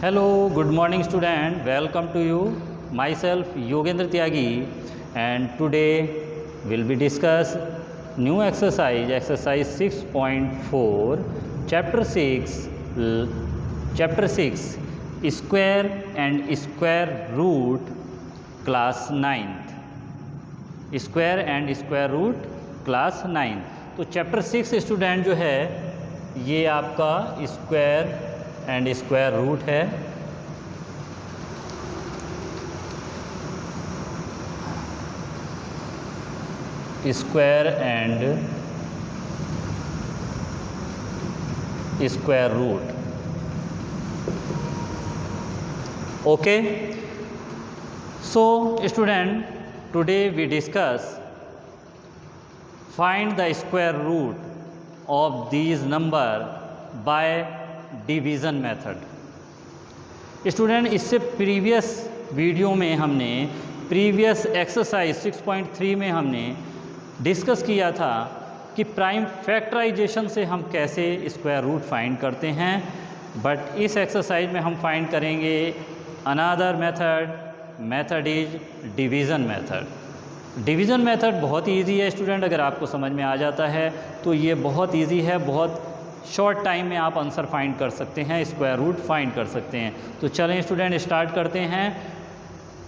Hello, good morning student. Welcome to you. Myself Yogendra Tyagi, and today will be discuss new exercise 6.4, chapter 6 square and square root, class 9th. Square and square root class 9। तो chapter 6 student जो है ये आपका square and square root है। Square and square root, okay. So student, today we discuss find the square root of these number by division method। Student, इससे previous video में हमने previous exercise 6.3 में हमने डिस्कस किया था कि प्राइम फैक्टराइजेशन से हम कैसे स्क्वायर रूट फाइंड करते हैं, बट इस एक्सरसाइज में हम फाइंड करेंगे another method is division method. Division method बहुत ईजी है स्टूडेंट, अगर आपको समझ में आ जाता है तो ये बहुत ईजी है, बहुत शॉर्ट टाइम में आप आंसर फाइंड कर सकते हैं, स्क्वायर रूट फाइंड कर सकते हैं। तो चलें स्टूडेंट स्टार्ट करते हैं।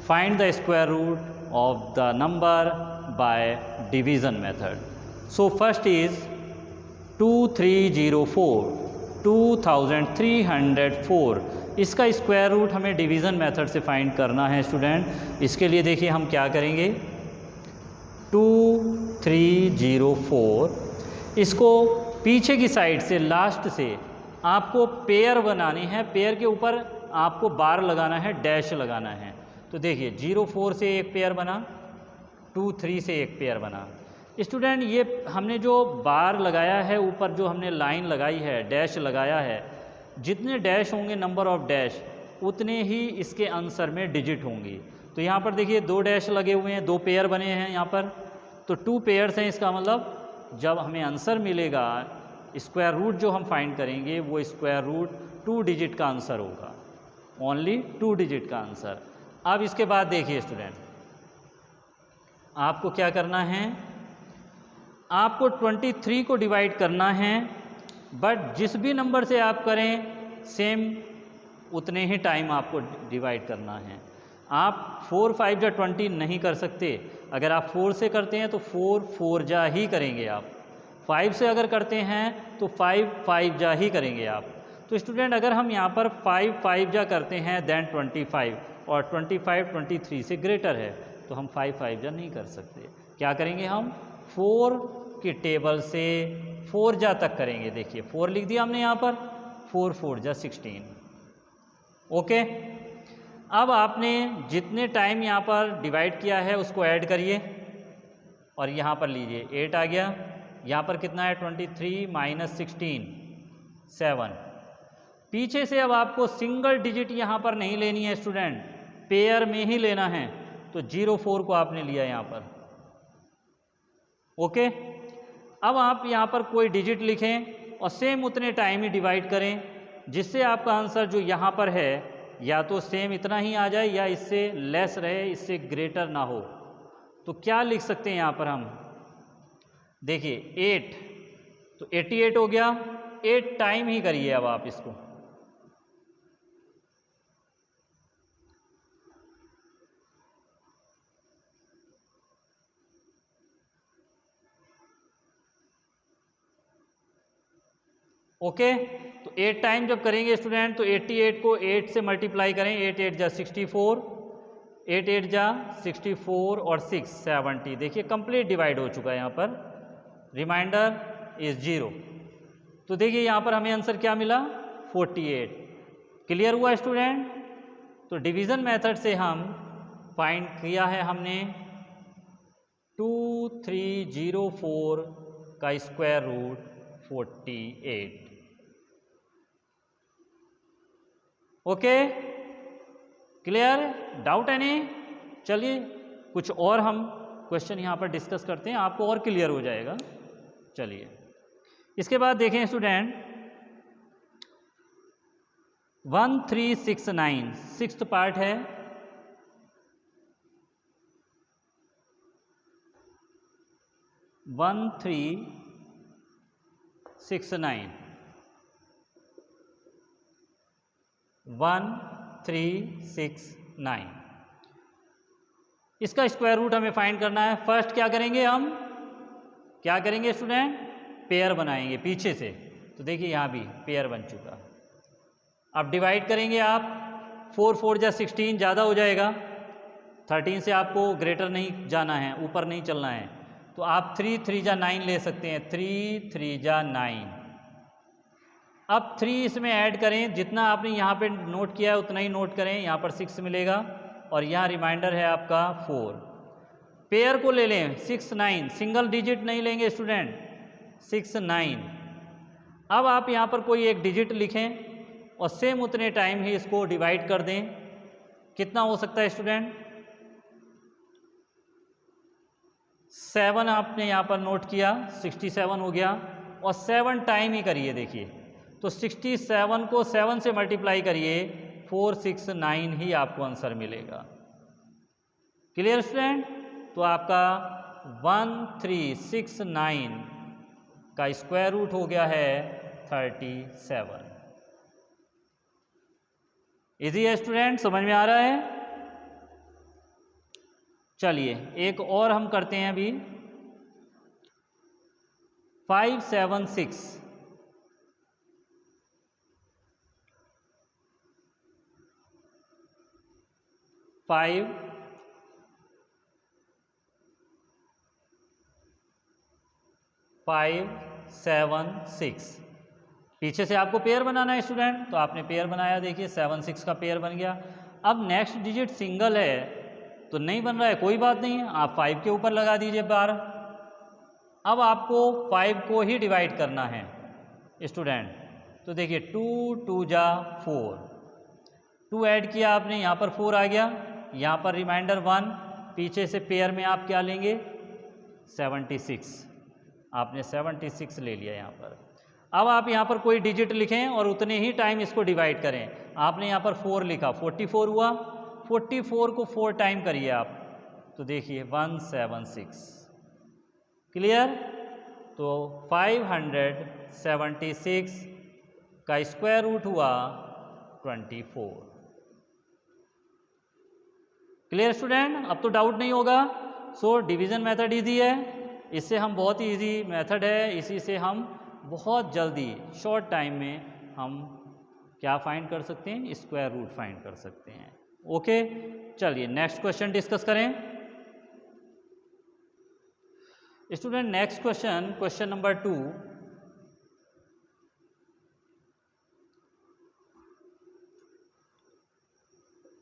Find the square root of the number by division method. So first is 2304, 2304। इसका स्क्वायर रूट हमें डिवीज़न मेथड से फाइंड करना है स्टूडेंट। इसके लिए देखिए हम क्या करेंगे, 2304, इसको पीछे की साइड से लास्ट से आपको पेयर बनानी है। पेयर के ऊपर आपको बार लगाना है, डैश लगाना है। तो देखिए 04 से एक पेयर बना, 23 से एक पेयर बना। स्टूडेंट, ये हमने जो बार लगाया है, ऊपर जो हमने लाइन लगाई है, डैश लगाया है, जितने डैश होंगे नंबर ऑफ डैश, उतने ही इसके आंसर में डिजिट होंगी। तो यहाँ पर देखिए 2 डैश लगे हुए हैं, 2 पेयर बने हैं यहाँ पर, तो 2 पेयर्स हैं। इसका मतलब जब हमें आंसर मिलेगा, स्क्वायर रूट जो हम फाइंड करेंगे वो स्क्वायर रूट 2 डिजिट का आंसर होगा, ओनली 2 डिजिट का आंसर। अब इसके बाद देखिए स्टूडेंट, आपको क्या करना है, आपको 23 को डिवाइड करना है, बट जिस भी नंबर से आप करें सेम उतने ही टाइम आपको डिवाइड करना है। आप 4 5 जा 20 नहीं कर सकते। अगर आप 4 से करते हैं तो 4 4 जा ही करेंगे आप, 5 से अगर करते हैं तो 5 5 जा ही करेंगे आप। तो स्टूडेंट, अगर हम यहाँ पर 5 5 जा करते हैं देन 25, और 25 23 से ग्रेटर है, तो हम 5 5 जा नहीं कर सकते। क्या करेंगे, हम 4 की टेबल से 4 जा तक करेंगे। देखिए 4 लिख दिया हमने यहाँ पर, 4 4 जा 16, ओके। अब आपने जितने टाइम यहाँ पर डिवाइड किया है उसको ऐड करिए, और यहाँ पर लीजिए 8 आ गया। यहाँ पर कितना है, 23 - 16 7। पीछे से अब आपको सिंगल डिजिट यहाँ पर नहीं लेनी है स्टूडेंट, पेयर में ही लेना है। तो 04 को आपने लिया यहाँ पर, ओके। अब आप यहाँ पर कोई डिजिट लिखें और सेम उतने टाइम ही डिवाइड करें, जिससे आपका आंसर जो यहाँ पर है या तो सेम इतना ही आ जाए या इससे लेस रहे, इससे ग्रेटर ना हो। तो क्या लिख सकते हैं यहाँ पर हम, देखिए 8, तो 88 हो गया। 8 टाइम ही करिए अब आप इसको, ओके। तो 8 टाइम जब करेंगे स्टूडेंट तो 88 को 8 से मल्टीप्लाई करें, 8 8 जा 64, 8 8 जा 64 और 6 70। देखिए कंप्लीट डिवाइड हो चुका है यहाँ पर, रिमाइंडर इज 0। तो देखिए यहाँ पर हमें आंसर क्या मिला, 48। क्लियर हुआ स्टूडेंट। तो डिवीज़न मेथड से हम फाइंड किया है हमने 2304 का square root 48, okay. Clear, doubt any? चलिए कुछ और हम क्वेश्चन यहाँ पर डिस्कस करते हैं, आपको और क्लियर हो जाएगा। चलिए इसके बाद देखें स्टूडेंट, 1369 सिक्स्थ पार्ट है, 1369 1369 इसका स्क्वायर रूट हमें फाइंड करना है। फर्स्ट क्या करेंगे, हम क्या करेंगे स्टूडेंट, पेयर बनाएंगे पीछे से। तो देखिए यहाँ भी पेयर बन चुका। अब डिवाइड करेंगे आप, 4 4 जा 16 ज़्यादा हो जाएगा, 13 से आपको ग्रेटर नहीं जाना है, ऊपर नहीं चलना है। तो आप 3 3 जा 9 ले सकते हैं, 3 3 जा 9। अब 3 इसमें ऐड करें, जितना आपने यहाँ पे नोट किया है उतना ही नोट करें। यहाँ पर 6 मिलेगा और यहाँ रिमाइंडर है आपका 4। पेयर को ले लें 6 9, सिंगल डिजिट नहीं लेंगे स्टूडेंट, 6 9। अब आप यहाँ पर कोई एक डिजिट लिखें और सेम उतने टाइम ही इसको डिवाइड कर दें। कितना हो सकता है स्टूडेंट, 7 आपने यहाँ पर नोट किया, 67 हो गया और 7 टाइम ही करिए। देखिए तो 67 को 7 से मल्टीप्लाई करिए, 469 ही आपको आंसर मिलेगा। Clear student. तो आपका 1369 का स्क्वायर रूट हो गया है 37। इजी है स्टूडेंट, समझ में आ रहा है। चलिए एक और हम करते हैं अभी, 576 5 5 7 6। पीछे से आपको पेयर बनाना है स्टूडेंट, तो आपने पेयर बनाया, देखिए 7 6 का पेयर बन गया। अब नेक्स्ट डिजिट सिंगल है तो नहीं बन रहा है, कोई बात नहीं, आप 5 के ऊपर लगा दीजिए बार। अब आपको 5 को ही डिवाइड करना है स्टूडेंट। तो देखिए 2 2 जा 4, 2 ऐड किया आपने, यहाँ पर 4 आ गया, यहाँ पर रिमाइंडर 1, पीछे से पेयर में आप क्या लेंगे 76, आपने 76 ले लिया यहाँ पर। अब आप यहाँ पर कोई डिजिट लिखें और उतने ही टाइम इसको डिवाइड करें। आपने यहाँ पर 4 लिखा, 44 हुआ, 44 को 4 टाइम करिए आप, तो देखिए 176। क्लियर। तो 576 का स्क्वायर रूट हुआ 24। क्लियर स्टूडेंट, अब तो डाउट नहीं होगा। सो डिवीज़न मेथड इजी है, इससे हम बहुत ही इजी मेथड है, इसी से हम बहुत जल्दी शॉर्ट टाइम में हम क्या फाइंड कर सकते हैं, स्क्वायर रूट फाइंड कर सकते हैं। ओके, चलिए नेक्स्ट क्वेश्चन डिस्कस करें student. Next question, question number 2।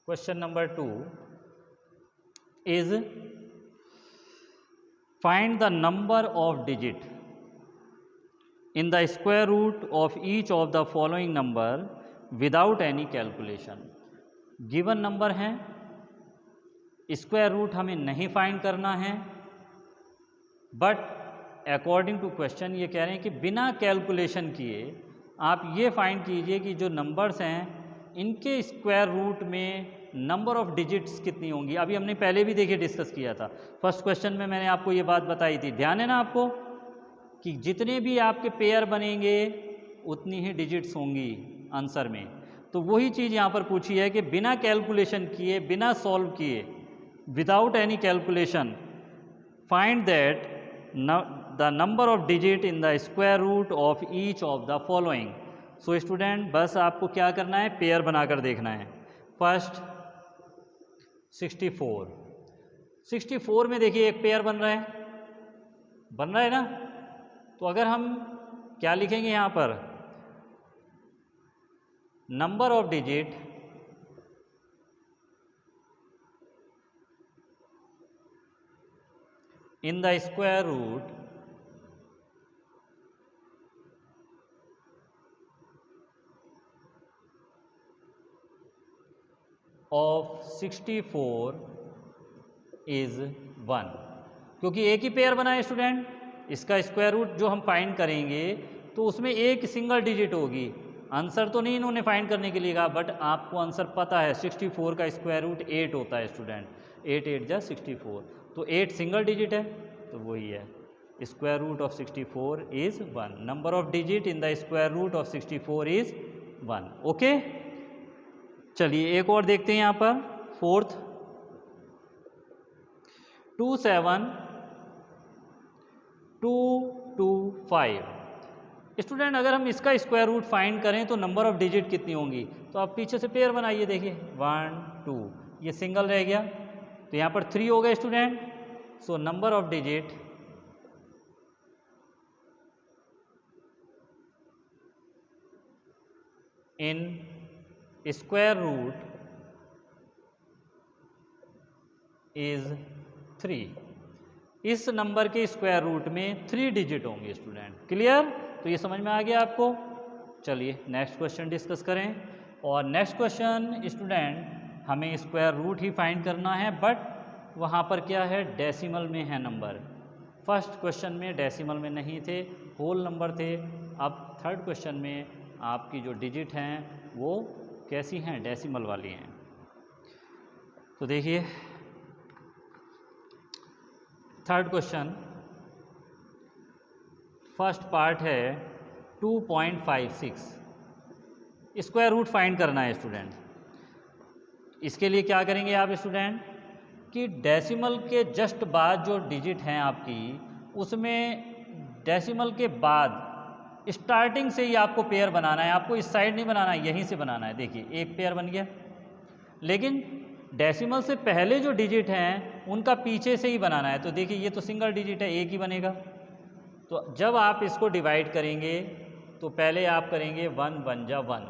Question number 2 is find the number of digit in the square root of each of the following number without any calculation। Given number है, square root हमें नहीं find करना है, but according to question ये कह रहे हैं कि बिना कैलकुलेशन किए आप ये फाइंड कीजिए कि जो नंबर्स हैं इनके स्क्वायर रूट में नंबर ऑफ डिजिट्स कितनी होंगी। अभी हमने पहले भी देखिए डिस्कस किया था, फर्स्ट क्वेश्चन में मैंने आपको ये बात बताई थी, ध्यान है ना आपको, कि जितने भी आपके पेयर बनेंगे उतनी ही डिजिट्स होंगी आंसर में। तो वही चीज़ यहाँ पर पूछी है कि बिना कैलकुलेशन किए, बिना सॉल्व किए, without any calculation, find that the number of digit in the square root of each of the following. So student बस आपको क्या करना है, पेयर बनाकर देखना है। फर्स्ट 64, 64 में देखिए एक पेयर बन रहा है ना। तो अगर हम क्या लिखेंगे यहाँ पर, number of digit in the square root of 64 is 1, क्योंकि एक ही पेयर बना है स्टूडेंट। इसका स्क्वायर रूट जो हम फाइंड करेंगे तो उसमें एक सिंगल डिजिट होगी। आंसर तो नहीं इन्होंने फाइंड करने के लिए कहा, बट आपको आंसर पता है 64 का स्क्वायर रूट 8 होता है स्टूडेंट, 8 8 जा 64, तो 8 सिंगल डिजिट है तो वही है, square root of 64 is 1, number of digit in the square root of 64 is 1। Okay, चलिए एक और देखते हैं यहाँ पर, फोर्थ 2 7 2 2 5। स्टूडेंट अगर हम इसका स्क्वायर रूट फाइंड करें तो नंबर ऑफ डिजिट कितनी होंगी, तो आप पीछे से पेयर बनाइए, देखिए 1 2, ये सिंगल रह गया तो यहाँ पर 3 हो गए student. So number of digit in square root is 3, इस नंबर के स्क्वायर रूट में 3 डिजिट होंगे स्टूडेंट। क्लियर, तो ये समझ में आ गया आपको। चलिए नेक्स्ट क्वेश्चन डिस्कस करें, और नेक्स्ट क्वेश्चन स्टूडेंट हमें स्क्वायर रूट ही फाइंड करना है, बट वहाँ पर क्या है, डेसिमल में है नंबर। फर्स्ट क्वेश्चन में डेसिमल में नहीं थे, होल नंबर थे। अब थर्ड क्वेश्चन में आपकी जो डिजिट हैं वो कैसी हैं, डेसिमल वाली हैं। तो देखिए थर्ड क्वेश्चन, फर्स्ट पार्ट है 2.56, स्क्वायर रूट फाइंड करना है स्टूडेंट। इसके लिए क्या करेंगे आप स्टूडेंट कि डेसिमल के जस्ट बाद जो डिजिट हैं आपकी, उसमें डेसिमल के बाद स्टार्टिंग से ही आपको पेयर बनाना है, आपको इस साइड नहीं बनाना है, यहीं से बनाना है। देखिए एक पेयर बन गया, लेकिन डेसिमल से पहले जो डिजिट हैं उनका पीछे से ही बनाना है। तो देखिए ये तो सिंगल डिजिट है, एक ही बनेगा। तो जब आप इसको डिवाइड करेंगे तो पहले आप करेंगे 1 1 जा 1,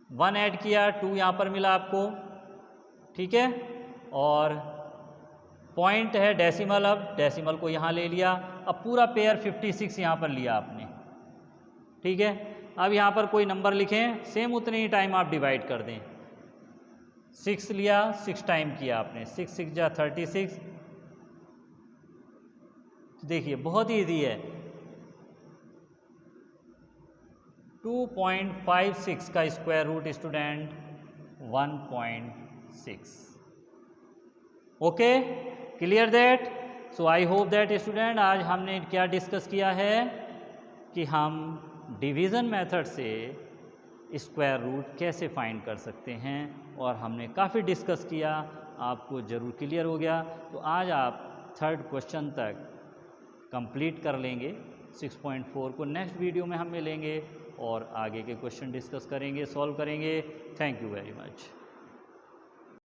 1 ऐड किया 2 यहाँ पर मिला आपको, ठीक है। और पॉइंट है डेसिमल, अब डेसिमल को यहाँ ले लिया, अब पूरा पेयर 56 यहाँ पर लिया आपने, ठीक है। अब यहाँ पर कोई नंबर लिखें, सेम उतने ही टाइम आप डिवाइड कर दें। 6 लिया, 6 टाइम किया आपने, 6 6 जा 36। देखिए बहुत ईजी है, 2.56 का square root student 1.6। Okay, clear that. So I hope that student आज हमने क्या डिस्कस किया है कि हम डिवीज़न मेथड से स्क्वायर रूट कैसे फाइंड कर सकते हैं, और हमने काफ़ी डिस्कस किया, आपको ज़रूर क्लियर हो गया। तो आज आप थर्ड क्वेश्चन तक कंप्लीट कर लेंगे। 6.4 को नेक्स्ट वीडियो में हम मिलेंगे और आगे के क्वेश्चन डिस्कस करेंगे, सॉल्व करेंगे। Thank you very much.